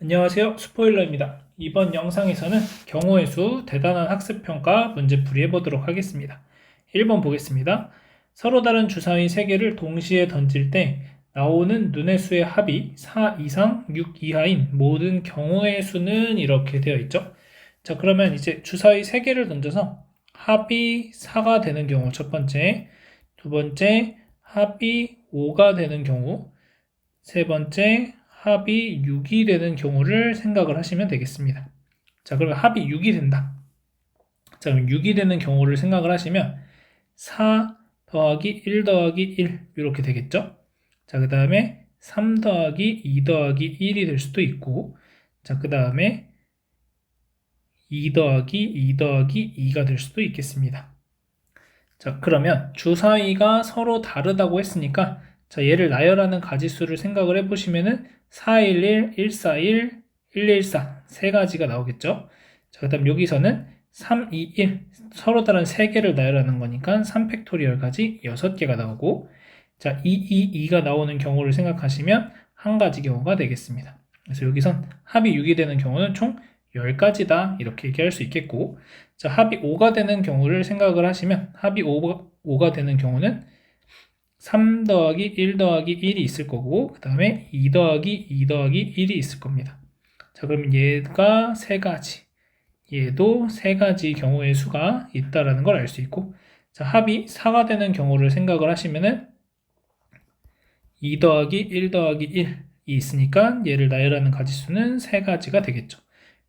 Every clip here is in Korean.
안녕하세요. 스포일러입니다. 이번 영상에서는 경우의 수 대단한 학습평가 문제풀이 해보도록 하겠습니다. 1번 보겠습니다. 서로 다른 주사위 3개를 동시에 던질 때 나오는 눈의 수의 합이 4 이상 6 이하인 모든 경우의 수는 이렇게 되어 있죠. 자, 그러면 이제 주사위 3개를 던져서 합이 4가 되는 경우 첫 번째, 두 번째 합이 5가 되는 경우, 세 번째 합이 6이 되는 경우를 생각을 하시면 되겠습니다. 자, 그러면 합이 6이 된다. 자, 그럼 6이 되는 경우를 생각을 하시면 4 더하기 1 더하기 1 이렇게 되겠죠? 자, 그 다음에 3 더하기 2 더하기 1이 될 수도 있고, 자, 그 다음에 2 더하기 2 더하기 2가 될 수도 있겠습니다. 자, 그러면 주사위가 서로 다르다고 했으니까 자, 얘를 나열하는 가지수를 생각을 해보시면은 411, 141, 114 세 가지가 나오겠죠. 자, 그 다음 여기서는 321 서로 다른 3개를 나열하는 거니까 3팩토리얼까지 6개가 나오고, 자, 222가 나오는 경우를 생각하시면 한 가지 경우가 되겠습니다. 그래서 여기선 합이 6이 되는 경우는 총 10가지다 이렇게 얘기할 수 있겠고, 자, 합이 5가 되는 경우를 생각을 하시면 합이 5가 되는 경우는 3 더하기 1 더하기 1이 있을 거고, 그 다음에 2 더하기 2 더하기 1이 있을 겁니다. 자, 그러면 얘가 3가지, 얘도 3가지 경우의 수가 있다라는 걸 알 수 있고, 자, 합이 4가 되는 경우를 생각을 하시면은 2 더하기 1 더하기 1이 있으니까 얘를 나열하는 가지수는 3가지가 되겠죠.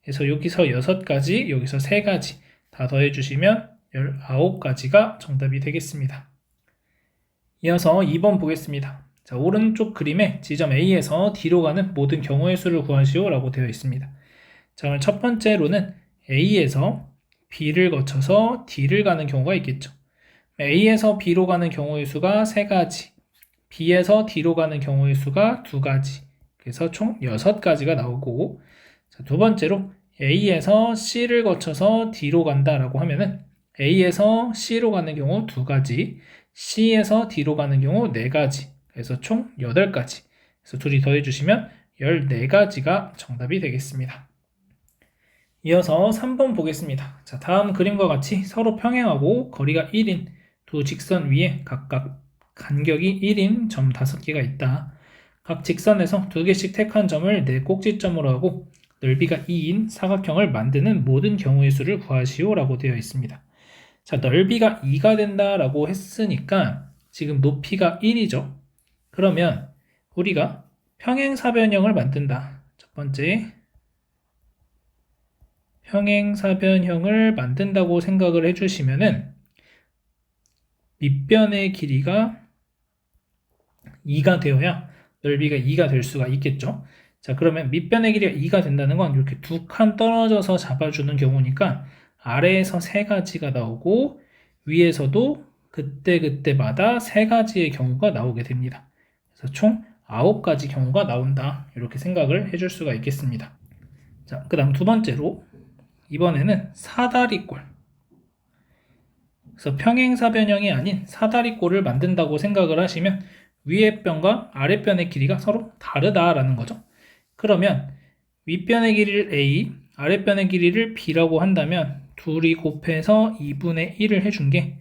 그래서 여기서 6가지, 여기서 3가지 다 더해주시면 19가지가 정답이 되겠습니다. 이어서 2번 보겠습니다. 자, 오른쪽 그림에 지점 A에서 D로 가는 모든 경우의 수를 구하시오 라고 되어 있습니다. 자, 그럼 첫 번째로는 A에서 B를 거쳐서 D를 가는 경우가 있겠죠. A에서 B로 가는 경우의 수가 3가지, B에서 D로 가는 경우의 수가 2가지, 그래서 총 6가지가 나오고, 자, 두 번째로 A에서 C를 거쳐서 D로 간다라고 하면은 A에서 C로 가는 경우 2가지, C에서 D로 가는 경우 4가지, 그래서 총 8가지. 그래서 둘이 더해주시면 14가지가 정답이 되겠습니다. 이어서 3번 보겠습니다. 자, 다음 그림과 같이 서로 평행하고 거리가 1인 두 직선 위에 각각 간격이 1인 점 5개가 있다. 각 직선에서 2개씩 택한 점을 네 꼭지점으로 하고 넓이가 2인 사각형을 만드는 모든 경우의 수를 구하시오 라고 되어 있습니다. 자, 넓이가 2가 된다라고 했으니까 지금 높이가 1이죠. 그러면 우리가 평행사변형을 만든다. 첫 번째, 평행사변형을 만든다고 생각을 해주시면은 밑변의 길이가 2가 되어야 넓이가 2가 될 수가 있겠죠. 자, 그러면 밑변의 길이가 2가 된다는 건 이렇게 두 칸 떨어져서 잡아주는 경우니까 아래에서 3가지가 나오고 위에서도 그때그때마다 3가지의 경우가 나오게 됩니다. 그래서 총 9가지 경우가 나온다. 이렇게 생각을 해줄 수가 있겠습니다. 자, 그 다음 두 번째로 이번에는 사다리꼴. 그래서 평행사변형이 아닌 사다리꼴을 만든다고 생각을 하시면 위에 변과 아래 변의 길이가 서로 다르다라는 거죠. 그러면 윗변의 길이를 A, 아랫변의 길이를 B라고 한다면 둘이 곱해서 2분의 1을 해준 게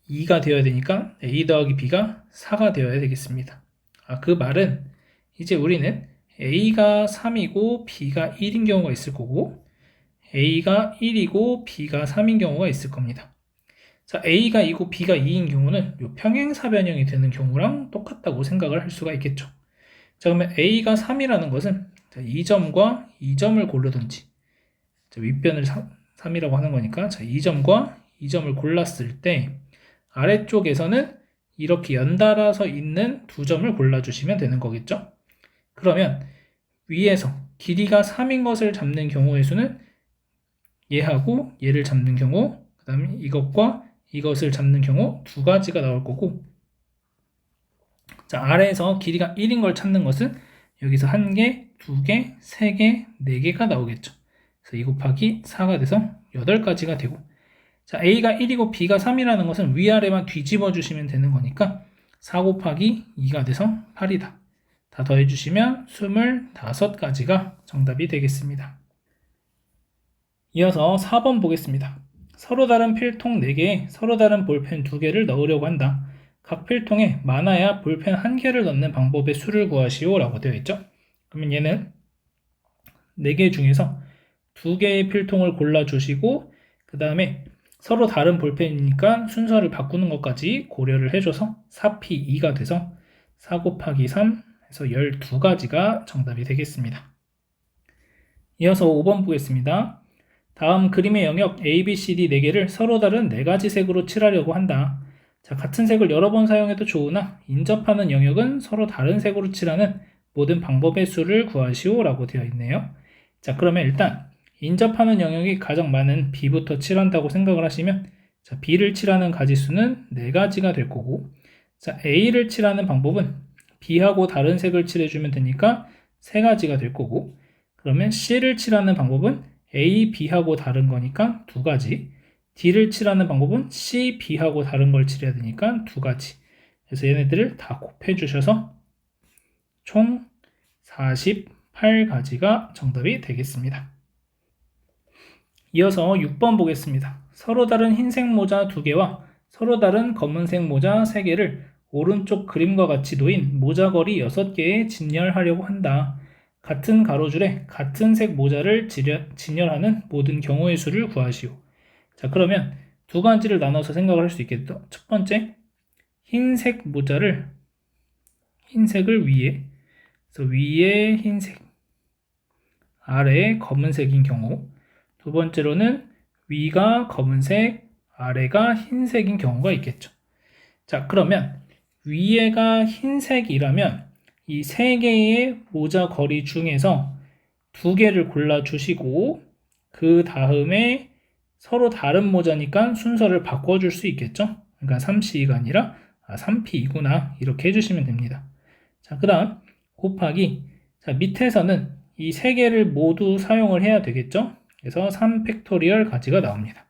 2가 되어야 되니까 A 더하기 B가 4가 되어야 되겠습니다. 그 말은 이제 우리는 A가 3이고 B가 1인 경우가 있을 거고 A가 1이고 B가 3인 경우가 있을 겁니다. 자, A가 2고 B가 2인 경우는 이 평행사변형이 되는 경우랑 똑같다고 생각을 할 수가 있겠죠. 자, 그러면 A가 3이라는 것은 이 점과 이 점을 고르든지, 윗변을 3이라고 하는 거니까 이 점과 이 점을 골랐을 때 아래쪽에서는 이렇게 연달아서 있는 두 점을 골라주시면 되는 거겠죠. 그러면 위에서 길이가 3인 것을 잡는 경우의 수는 얘하고 얘를 잡는 경우, 그 다음에 이것과 이것을 잡는 경우 2가지가 나올 거고, 자, 아래에서 길이가 1인 걸 찾는 것은 여기서 1개, 2개, 3개, 4개가 나오겠죠. 그래서 2 곱하기 4가 돼서 8가지가 되고, 자, A가 1이고 B가 3이라는 것은 위아래만 뒤집어 주시면 되는 거니까 4 곱하기 2가 돼서 8이다. 다 더해주시면 25가지가 정답이 되겠습니다. 이어서 4번 보겠습니다. 서로 다른 필통 4개에 서로 다른 볼펜 2개를 넣으려고 한다. 각 필통에 많아야 볼펜 1개를 넣는 방법의 수를 구하시오 라고 되어 있죠. 그러면 얘는 4개 중에서 2개의 필통을 골라주시고 그 다음에 서로 다른 볼펜이니까 순서를 바꾸는 것까지 고려를 해줘서 4P2가 돼서 4 곱하기 3 해서 12가지가 정답이 되겠습니다. 이어서 5번 보겠습니다. 다음 그림의 영역 A, B, C, D 4개를 서로 다른 4가지 색으로 칠하려고 한다. 자, 같은 색을 여러 번 사용해도 좋으나 인접하는 영역은 서로 다른 색으로 칠하는 모든 방법의 수를 구하시오 라고 되어 있네요. 자, 그러면 일단 인접하는 영역이 가장 많은 B부터 칠한다고 생각을 하시면 자, B를 칠하는 가지수는 4가지가 될 거고 자, A를 칠하는 방법은 B하고 다른 색을 칠해주면 되니까 3가지가 될 거고 그러면 C를 칠하는 방법은 A, B하고 다른 거니까 2가지 D를 칠하는 방법은 C, B하고 다른 걸 칠해야 되니까 2가지 그래서 얘네들을 다 곱해 주셔서 총 48가지가 정답이 되겠습니다. 이어서 6번 보겠습니다. 서로 다른 흰색 모자 2개와 서로 다른 검은색 모자 3개를 오른쪽 그림과 같이 놓인 모자걸이 6개에 진열하려고 한다. 같은 가로줄에 같은 색 모자를 진열하는 모든 경우의 수를 구하시오. 자, 그러면 2가지를 나눠서 생각을 할 수 있겠죠. 첫 번째, 흰색 모자를 흰색을 그래서 위에 흰색, 아래에 검은색인 경우 두 번째로는 위가 검은색, 아래가 흰색인 경우가 있겠죠. 자, 그러면 위에가 흰색이라면 이 3개의 모자 거리 중에서 2개를 골라주시고 그 다음에 서로 다른 모자니까 순서를 바꿔줄 수 있겠죠. 그러니까 3C가 아니라 3P이구나 이렇게 해주시면 됩니다. 자, 그 다음 곱하기 자, 밑에서는 이 3개를 모두 사용을 해야 되겠죠. 그래서 3팩토리얼 가지가 나옵니다.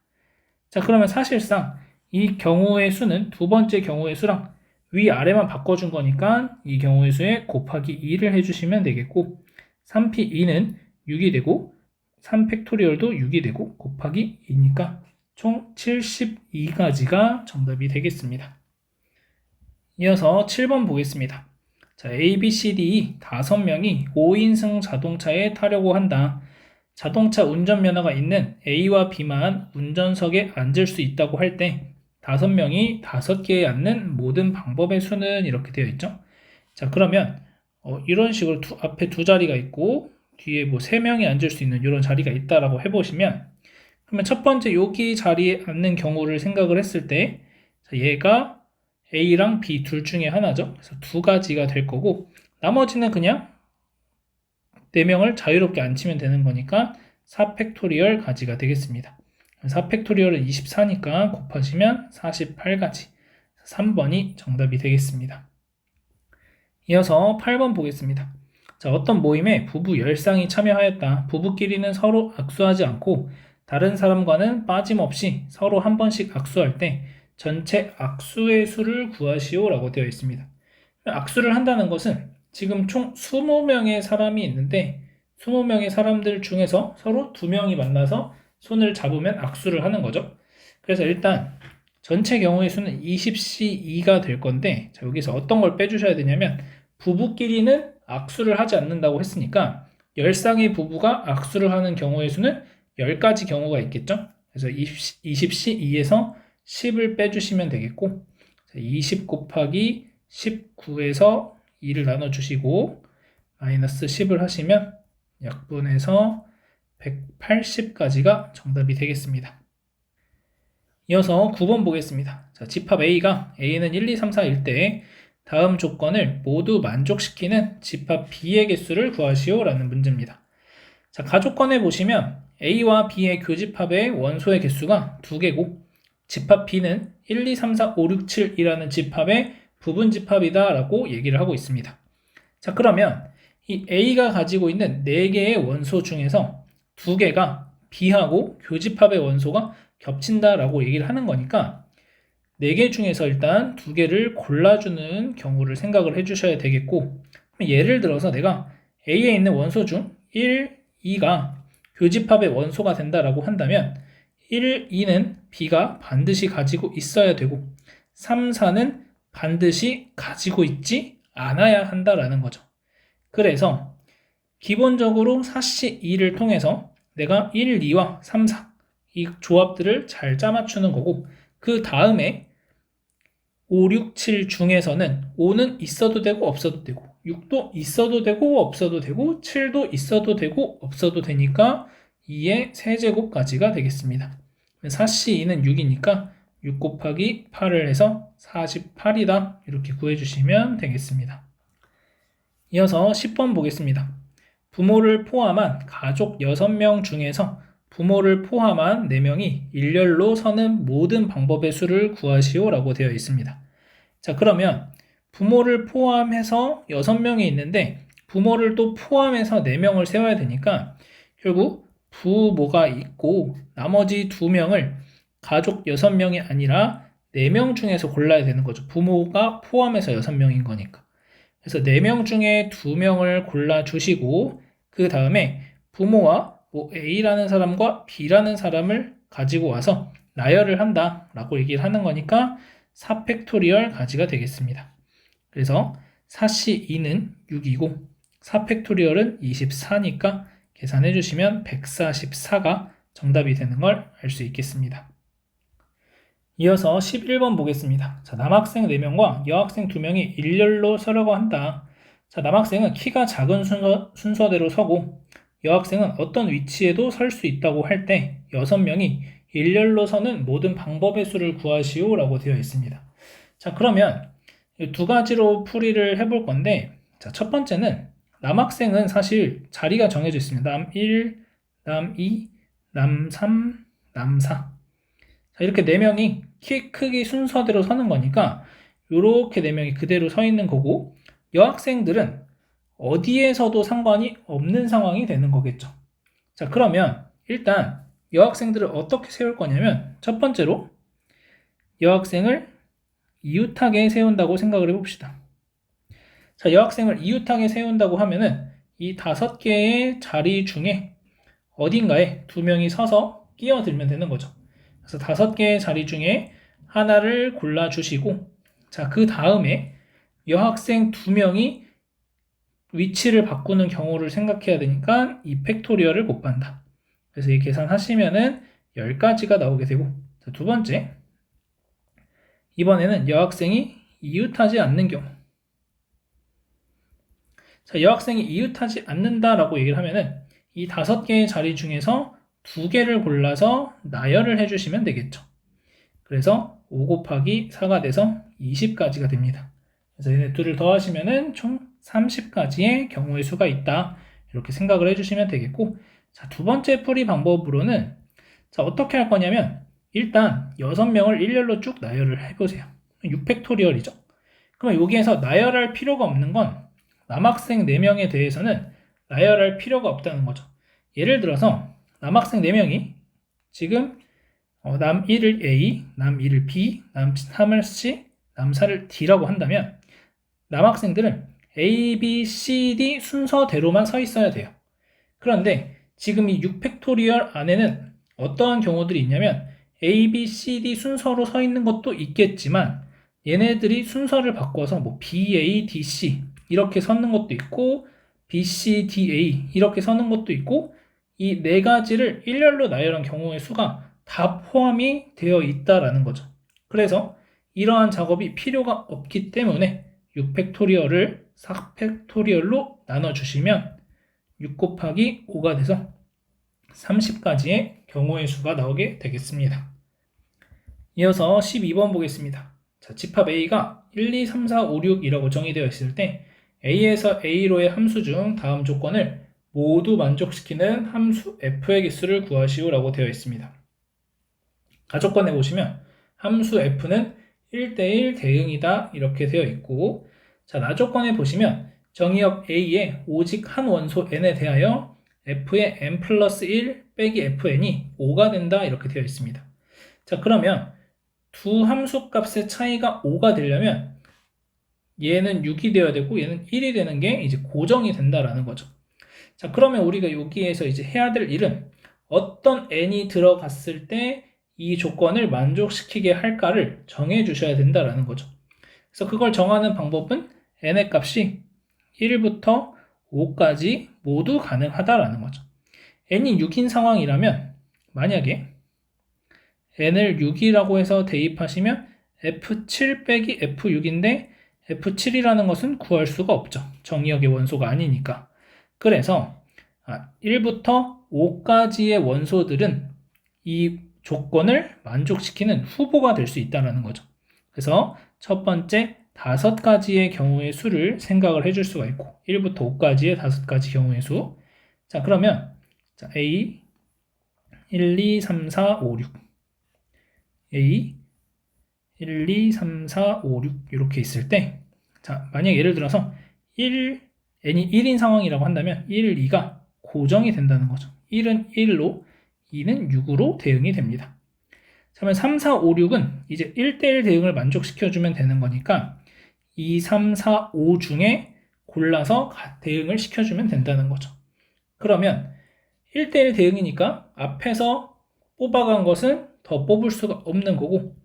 자, 그러면 사실상 이 경우의 수는 두 번째 경우의 수랑 위아래만 바꿔준 거니까 이 경우의 수에 곱하기 2를 해주시면 되겠고 3P2는 6이 되고 3팩토리얼도 6이 되고 곱하기 2니까 총 72가지가 정답이 되겠습니다. 이어서 7번 보겠습니다. 자, A, B, C, D 5명이 5인승 자동차에 타려고 한다. 자동차 운전면허가 있는 A와 B만 운전석에 앉을 수 있다고 할 때 5명이 5개에 앉는 모든 방법의 수는 이렇게 되어 있죠. 자, 그러면 이런 식으로 앞에 2자리가 있고 뒤에 뭐 3명이 앉을 수 있는 이런 자리가 있다라고 해보시면 그러면 첫 번째 여기 자리에 앉는 경우를 생각을 했을 때 자, 얘가 A랑 B 둘 중에 하나죠. 그래서 2가지가 될 거고 나머지는 그냥 4명을 자유롭게 앉히면 되는 거니까 4팩토리얼 가지가 되겠습니다. 4팩토리얼은 24니까 곱하시면 48가지 3번이 정답이 되겠습니다. 이어서 8번 보겠습니다. 자, 어떤 모임에 부부 10쌍이 참여하였다. 부부끼리는 서로 악수하지 않고 다른 사람과는 빠짐없이 서로 한 번씩 악수할 때 전체 악수의 수를 구하시오 라고 되어 있습니다. 악수를 한다는 것은 지금 총 20명의 사람이 있는데 20명의 사람들 중에서 서로 2명이 만나서 손을 잡으면 악수를 하는 거죠. 그래서 일단 전체 경우의 수는 20C2가 될 건데 자, 여기서 어떤 걸 빼주셔야 되냐면 부부끼리는 악수를 하지 않는다고 했으니까 10쌍의 부부가 악수를 하는 경우의 수는 10가지 경우가 있겠죠. 그래서 20C2에서 10을 빼주시면 되겠고 20 곱하기 19에서 2를 나눠주시고 마이너스 10을 하시면 약분해서 180가지가 정답이 되겠습니다. 이어서 9번 보겠습니다. 자, 집합 A가 A는 1, 2, 3, 4일 때 다음 조건을 모두 만족시키는 집합 B의 개수를 구하시오 라는 문제입니다. 자, 가조건에 보시면 A와 B의 교집합의 원소의 개수가 2개고 집합 B는 1, 2, 3, 4, 5, 6, 7이라는 집합의 부분 집합이다 라고 얘기를 하고 있습니다. 자, 그러면 이 A가 가지고 있는 4개의 원소 중에서 2개가 B하고 교집합의 원소가 겹친다 라고 얘기를 하는 거니까 4개 중에서 일단 2개를 골라주는 경우를 생각을 해주셔야 되겠고 예를 들어서 내가 A에 있는 원소 중 1, 2가 교집합의 원소가 된다라고 한다면 1, 2는 B가 반드시 가지고 있어야 되고 3, 4는 반드시 가지고 있지 않아야 한다라는 거죠. 그래서 기본적으로 4C 2를 통해서 내가 1, 2와 3, 4 이 조합들을 잘 짜맞추는 거고 그 다음에 5, 6, 7 중에서는 5는 있어도 되고 없어도 되고 6도 있어도 되고 없어도 되고 7도 있어도 되고 없어도 되니까 2의 세제곱까지가 되겠습니다. 4C2는 6이니까 6 곱하기 8을 해서 48이다 이렇게 구해주시면 되겠습니다. 이어서 10번 보겠습니다. 부모를 포함한 가족 6명 중에서 부모를 포함한 4명이 일렬로 서는 모든 방법의 수를 구하시오 라고 되어 있습니다. 자, 그러면 부모를 포함해서 6명이 있는데 부모를 또 포함해서 4명을 세워야 되니까 결국 부모가 있고 나머지 2명을 가족 6명이 아니라 4명 중에서 골라야 되는 거죠. 부모가 포함해서 6명인 거니까. 그래서 4명 중에 2명을 골라주시고 그 다음에 부모와 A라는 사람과 B라는 사람을 가지고 와서 나열을 한다 라고 얘기를 하는 거니까 4팩토리얼 가지가 되겠습니다. 그래서 4C2는 6이고 4팩토리얼은 24니까 계산해 주시면 144가 정답이 되는 걸 알 수 있겠습니다. 이어서 11번 보겠습니다. 자, 남학생 4명과 여학생 2명이 일렬로 서려고 한다. 자, 남학생은 키가 작은 순서대로 서고 여학생은 어떤 위치에도 설 수 있다고 할 때 6명이 일렬로 서는 모든 방법의 수를 구하시오 라고 되어 있습니다. 자, 그러면 두 가지로 풀이를 해볼 건데 자, 첫 번째는 남학생은 사실 자리가 정해져 있습니다. 남 1, 남 2, 남 3, 남 4. 자, 이렇게 4명이 키 크기 순서대로 서는 거니까 이렇게 4명이 그대로 서 있는 거고 여학생들은 어디에서도 상관이 없는 상황이 되는 거겠죠. 자, 그러면 일단 여학생들을 어떻게 세울 거냐면 첫 번째로 여학생을 이웃하게 세운다고 생각을 해봅시다. 자, 여학생을 이웃하게 세운다고 하면은 이 5개의 자리 중에 어딘가에 2명이 서서 끼어들면 되는 거죠. 그래서 5개의 자리 중에 하나를 골라주시고 자, 그 다음에 여학생 2명이 위치를 바꾸는 경우를 생각해야 되니까 이 팩토리얼을 곱한다. 그래서 이 계산하시면은 10가지가 나오게 되고 자, 두 번째 이번에는 여학생이 이웃하지 않는 경우 자, 여학생이 이웃하지 않는다라고 얘기를 하면은 이 5개의 자리 중에서 2개를 골라서 나열을 해주시면 되겠죠. 그래서 5 곱하기 4가 돼서 20가지가 됩니다. 그래서 얘네 둘을 더하시면은 총 30가지의 경우의 수가 있다. 이렇게 생각을 해주시면 되겠고, 자, 두 번째 풀이 방법으로는, 자, 어떻게 할 거냐면, 일단 6명을 일렬로 쭉 나열을 해보세요. 6팩토리얼이죠. 그러면 여기에서 나열할 필요가 없는 건, 남학생 4명에 대해서는 나열할 필요가 없다는 거죠. 예를 들어서, 남학생 4명이 지금 남 1을 A, 남 2를 B, 남 3을 C, 남 4를 D라고 한다면 남학생들은 A, B, C, D 순서대로만 서 있어야 돼요. 그런데 지금 이 6팩토리얼 안에는 어떠한 경우들이 있냐면 A, B, C, D 순서로 서 있는 것도 있겠지만 얘네들이 순서를 바꿔서 뭐 B, A, D, C 이렇게 서는 것도 있고 B, C, D, A 이렇게 서는 것도 있고 이 4가지를 일렬로 나열한 경우의 수가 다 포함이 되어 있다라는 거죠. 그래서 이러한 작업이 필요가 없기 때문에 6팩토리얼을 4팩토리얼로 나눠주시면 6 곱하기 5가 돼서 30가지의 경우의 수가 나오게 되겠습니다. 이어서 12번 보겠습니다. 자, 집합 A가 1, 2, 3, 4, 5, 6이라고 정의되어 있을 때 A에서 A로의 함수 중 다음 조건을 모두 만족시키는 함수 f의 개수를 구하시오 라고 되어 있습니다. 가조건에 보시면 함수 f는 1대1 대응이다 이렇게 되어 있고 자, 나조건에 보시면 정의역 A에 오직 한 원소 n에 대하여 f의 n 플러스 1 빼기 fn이 5가 된다 이렇게 되어 있습니다. 자, 그러면 두 함수 값의 차이가 5가 되려면 얘는 6이 되어야 되고 얘는 1이 되는 게 이제 고정이 된다라는 거죠. 자, 그러면 우리가 여기에서 이제 해야 될 일은 어떤 n이 들어갔을 때 이 조건을 만족시키게 할까를 정해 주셔야 된다라는 거죠. 그래서 그걸 정하는 방법은 n의 값이 1부터 5까지 모두 가능하다라는 거죠. n이 6인 상황이라면 만약에 n을 6이라고 해서 대입하시면 f7 빼기 f6인데 f7이라는 것은 구할 수가 없죠. 정의역의 원소가 아니니까. 그래서 1부터 5까지의 원소들은 이 조건을 만족시키는 후보가 될 수 있다는 거죠. 그래서 첫 번째 5가지의 경우의 수를 생각을 해줄 수가 있고 1부터 5까지의 5가지 경우의 수. 자, 그러면 A 1, 2, 3, 4, 5, 6 A 1, 2, 3, 4, 5, 6 이렇게 있을 때 자, 만약 예를 들어서 n이 1인 상황이라고 한다면 1, 2가 고정이 된다는 거죠. 1은 1로 2는 6으로 대응이 됩니다. 그러면 3, 4, 5, 6은 이제 1대1 대응을 만족시켜주면 되는 거니까 2, 3, 4, 5 중에 골라서 대응을 시켜주면 된다는 거죠. 그러면 1대1 대응이니까 앞에서 뽑아간 것은 더 뽑을 수가 없는 거고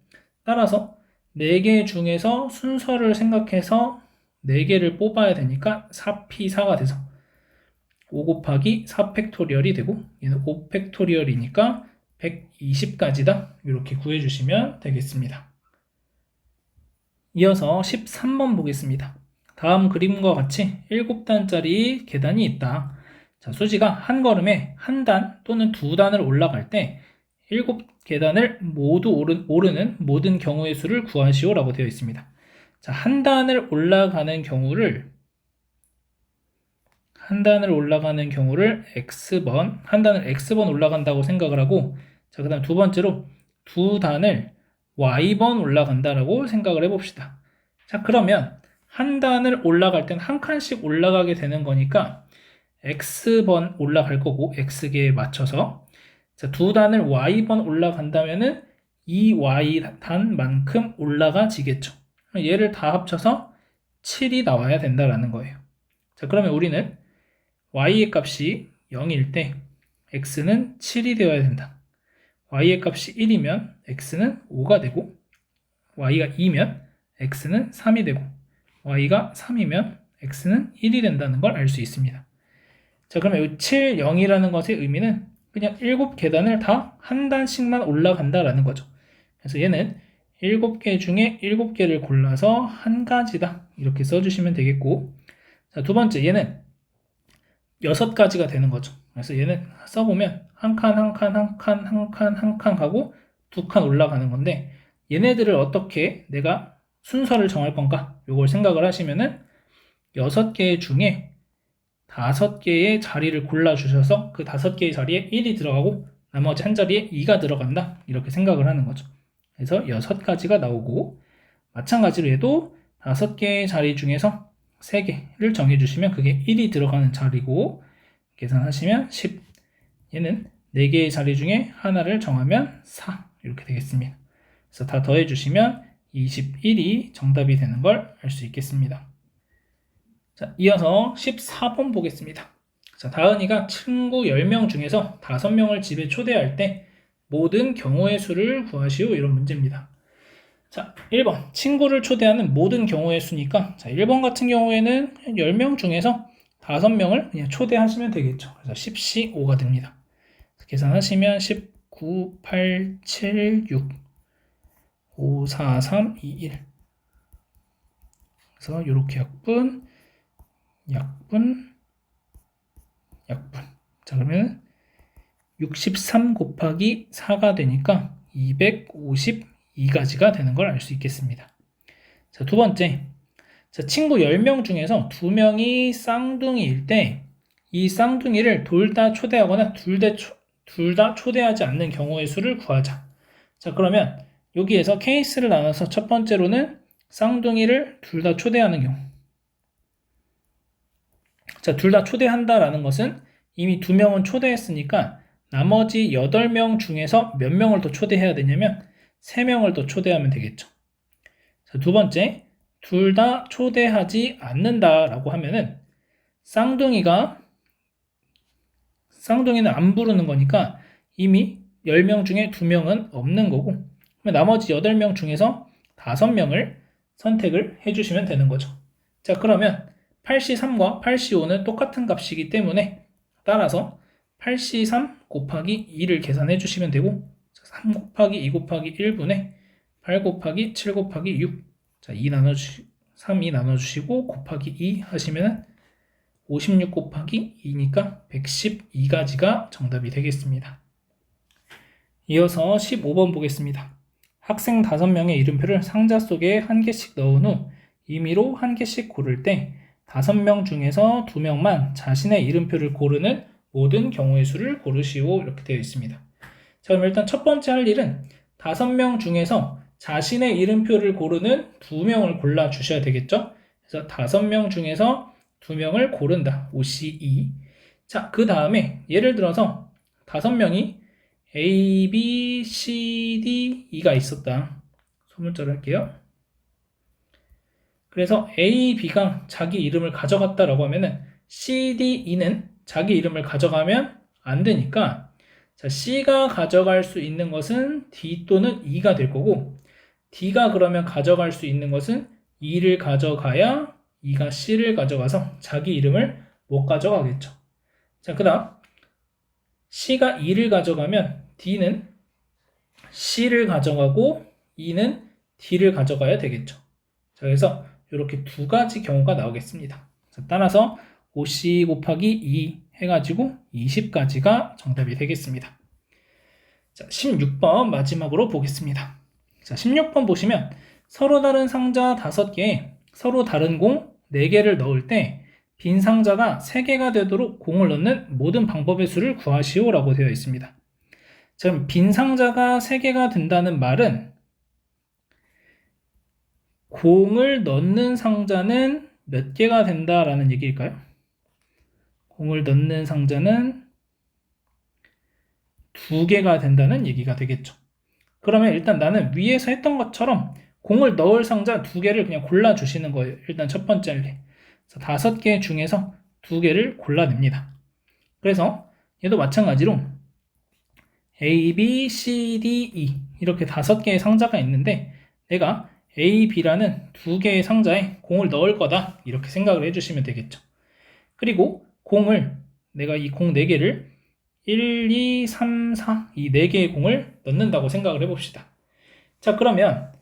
따라서 4개 중에서 순서를 생각해서 4개를 뽑아야 되니까 4p4가 돼서 5 곱하기 4팩토리얼이 되고 얘는 5팩토리얼이니까 120까지다 이렇게 구해주시면 되겠습니다. 이어서 13번 보겠습니다. 다음 그림과 같이 7단짜리 계단이 있다. 자, 수지가 한 걸음에 한 단 또는 두 단을 올라갈 때 7계단을 모두 오르는 모든 경우의 수를 구하시오 라고 되어 있습니다. 자, 한 단을 올라가는 경우를 x번, 한 단을 x번 올라간다고 생각을 하고 자, 그 다음 두 번째로 두 단을 y번 올라간다라고 생각을 해봅시다. 자, 그러면 한 단을 올라갈 땐 한 칸씩 올라가게 되는 거니까 x번 올라갈 거고 x계에 맞춰서 자, 두 단을 y번 올라간다면은 이 y단만큼 올라가지겠죠. 얘를 다 합쳐서 7이 나와야 된다라는 거예요. 자, 그러면 우리는 y의 값이 0일 때 x는 7이 되어야 된다. y의 값이 1이면 x는 5가 되고 y가 2면 x는 3이 되고 y가 3이면 x는 1이 된다는 걸 알 수 있습니다. 자, 그러면 이 7, 0이라는 것의 의미는 그냥 7계단을 다 한 단씩만 올라간다라는 거죠. 그래서 얘는 7개 중에 7개를 골라서 한 가지다 이렇게 써주시면 되겠고 자, 두 번째 얘는 6가지가 되는 거죠. 그래서 얘는 써보면 한 칸 가고 2칸 올라가는 건데 얘네들을 어떻게 내가 순서를 정할 건가? 요걸 생각을 하시면은 6개 중에 5개의 자리를 골라주셔서 그 5개의 자리에 1이 들어가고 나머지 한 자리에 2가 들어간다 이렇게 생각을 하는 거죠. 그래서 6가지가 나오고 마찬가지로 얘도 5개의 자리 중에서 3개를 정해주시면 그게 1이 들어가는 자리고 계산하시면 10 얘는 4개의 자리 중에 하나를 정하면 4 이렇게 되겠습니다. 그래서 다 더해주시면 21이 정답이 되는 걸 알 수 있겠습니다. 자, 이어서 14번 보겠습니다. 자, 다은이가 친구 10명 중에서 5명을 집에 초대할 때 모든 경우의 수를 구하시오 이런 문제입니다. 자, 1번 친구를 초대하는 모든 경우의 수니까 자, 1번 같은 경우에는 10명 중에서 5명을 그냥 초대하시면 되겠죠. 그래서 10시 5가 됩니다. 계산하시면 19, 8, 7, 6, 5, 4, 3, 2, 1 그래서 이렇게 약분 자, 그러면 63 곱하기 4가 되니까 252가지가 되는 걸 알 수 있겠습니다. 자, 두 번째. 자, 친구 10명 중에서 2명이 쌍둥이일 때 이 쌍둥이를 둘 다 초대하거나 둘 다 초대하지 않는 경우의 수를 구하자. 자, 그러면 여기에서 케이스를 나눠서 첫 번째로는 쌍둥이를 둘 다 초대하는 경우. 자, 둘 다 초대한다라는 것은 이미 2명은 초대했으니까 나머지 8명 중에서 몇 명을 더 초대해야 되냐면 3명을 더 초대하면 되겠죠. 자, 두 번째, 둘 다 초대하지 않는다라고 하면은 쌍둥이는 안 부르는 거니까 이미 10명 중에 2명은 없는 거고 나머지 8명 중에서 5명을 선택을 해주시면 되는 거죠. 자, 그러면 8C3과 8C5는 똑같은 값이기 때문에 따라서 8C3 곱하기 2를 계산해 주시면 되고 3 곱하기 2 곱하기 1분의 8 곱하기 7 곱하기 6 자, 3 나눠주시고 곱하기 2 하시면 56 곱하기 2니까 112가지가 정답이 되겠습니다. 이어서 15번 보겠습니다. 학생 5명의 이름표를 상자 속에 한 개씩 넣은 후 임의로 한 개씩 고를 때 5명 중에서 2명만 자신의 이름표를 고르는 모든 경우의 수를 고르시오. 이렇게 되어 있습니다. 자, 그럼 일단 첫 번째 할 일은 5명 중에서 자신의 이름표를 고르는 2명을 골라 주셔야 되겠죠? 그래서 5명 중에서 2명을 고른다. OC2. 자, 그 다음에 예를 들어서 5명이 A, B, C, D, E가 있었다. 소문자로 할게요. 그래서 A, B가 자기 이름을 가져갔다라고 하면은 C, D, E는 자기 이름을 가져가면 안 되니까 자, C가 가져갈 수 있는 것은 D 또는 E가 될 거고 D가 그러면 가져갈 수 있는 것은 E를 가져가야 E가 C를 가져가서 자기 이름을 못 가져가겠죠. 자, 그 다음 C가 E를 가져가면 D는 C를 가져가고 E는 D를 가져가야 되겠죠. 자, 그래서 이렇게 2가지 경우가 나오겠습니다. 자, 따라서 OC 곱하기 2 해가지고 20가지가 정답이 되겠습니다. 자, 16번 마지막으로 보겠습니다. 자, 16번 보시면 서로 다른 상자 5개에 서로 다른 공 4개를 넣을 때 빈 상자가 3개가 되도록 공을 넣는 모든 방법의 수를 구하시오 라고 되어 있습니다. 자, 빈 상자가 3개가 된다는 말은 공을 넣는 상자는 몇 개가 된다라는 얘기일까요? 공을 넣는 상자는 2개가 된다는 얘기가 되겠죠. 그러면 일단 나는 위에서 했던 것처럼 공을 넣을 상자 2개를 그냥 골라주시는 거예요. 일단 첫 번째 할 일. 5개 중에서 2개를 골라냅니다. 그래서 얘도 마찬가지로 A, B, C, D, E 이렇게 5개의 상자가 있는데 내가 A, B라는 2개의 상자에 공을 넣을 거다 이렇게 생각을 해주시면 되겠죠. 그리고 공을 내가 이 공 4개를 1, 2, 3, 4 이 4개의 공을 넣는다고 생각을 해봅시다. 자, 그러면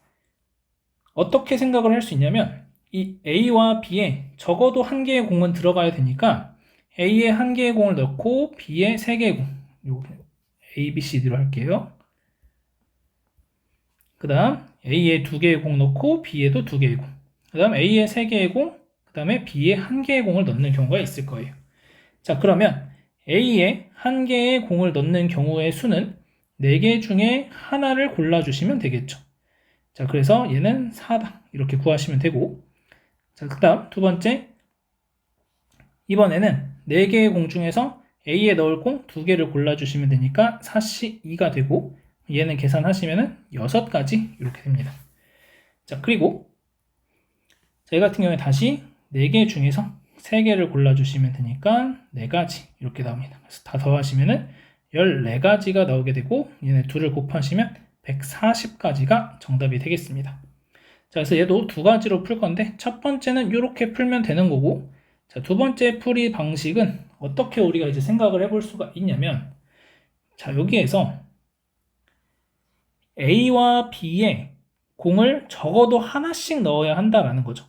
어떻게 생각을 할 수 있냐면 이 A와 B에 적어도 1개의 공은 들어가야 되니까 A에 1개의 공을 넣고 B에 3개의 공 A, B, C, D로 할게요. 그 다음 A에 2개의 공 넣고 B에도 2개의 공 그 다음 A에 3개의 공 그 다음에 B에 1개의 공을 넣는 경우가 있을 거예요. 자, 그러면 A에 1개의 공을 넣는 경우의 수는 4개 중에 하나를 골라주시면 되겠죠. 자, 그래서 얘는 4다 이렇게 구하시면 되고 자, 그 다음 두 번째 이번에는 4개의 공 중에서 A에 넣을 공 2개를 골라주시면 되니까 4C2가 되고 얘는 계산하시면 6가지 이렇게 됩니다. 자, 그리고 저희 같은 경우에 다시 4개 중에서 3개를 골라주시면 되니까 4가지 이렇게 나옵니다. 그래서 다 더하시면 14가지가 나오게 되고 얘네 둘을 곱하시면 140가지가 정답이 되겠습니다. 자, 그래서 얘도 2가지로 풀 건데 첫 번째는 이렇게 풀면 되는 거고 자, 두 번째 풀이 방식은 어떻게 우리가 이제 생각을 해볼 수가 있냐면 자, 여기에서 A와 B에 공을 적어도 하나씩 넣어야 한다라는 거죠.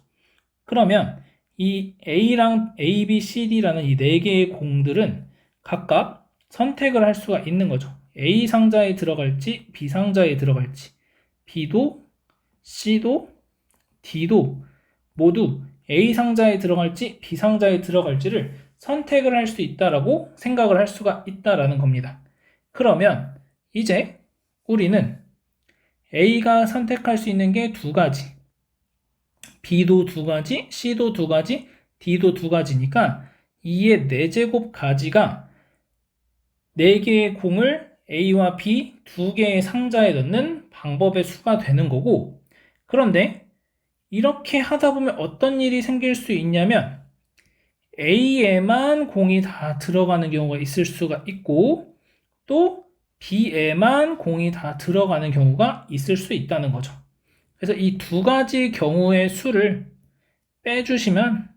그러면 이 A랑 A, B, C, D라는 이 4개의 공들은 각각 선택을 할 수가 있는 거죠. A 상자에 들어갈지 B 상자에 들어갈지 B도 C도 D도 모두 A 상자에 들어갈지 B 상자에 들어갈지를 선택을 할 수 있다라고 생각을 할 수가 있다라는 겁니다. 그러면 이제 우리는 A가 선택할 수 있는 게 2가지 B도 2가지, C도 2가지, D도 2가지니까 2의 4제곱 가지가 4개의 공을 A와 B 2개의 상자에 넣는 방법의 수가 되는 거고 그런데 이렇게 하다 보면 어떤 일이 생길 수 있냐면 A에만 공이 다 들어가는 경우가 있을 수가 있고 또 B에만 공이 다 들어가는 경우가 있을 수 있다는 거죠. 그래서 이 두 가지 경우의 수를 빼주시면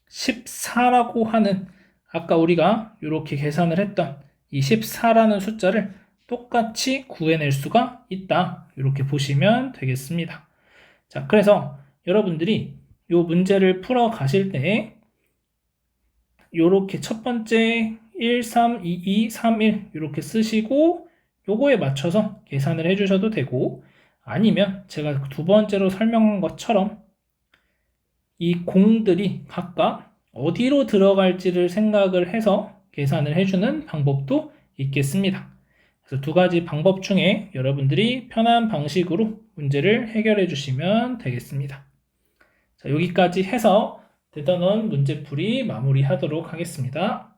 14라고 하는 아까 우리가 이렇게 계산을 했던 이 14라는 숫자를 똑같이 구해낼 수가 있다. 이렇게 보시면 되겠습니다. 자, 그래서 여러분들이 이 문제를 풀어 가실 때 이렇게 첫 번째 1, 3, 2, 2, 3, 1 이렇게 쓰시고 요거에 맞춰서 계산을 해주셔도 되고 아니면 제가 두 번째로 설명한 것처럼 이 공들이 각각 어디로 들어갈지를 생각을 해서 계산을 해주는 방법도 있겠습니다. 그래서 두 가지 방법 중에 여러분들이 편한 방식으로 문제를 해결해 주시면 되겠습니다. 자, 여기까지 해서 대단원 문제풀이 마무리하도록 하겠습니다.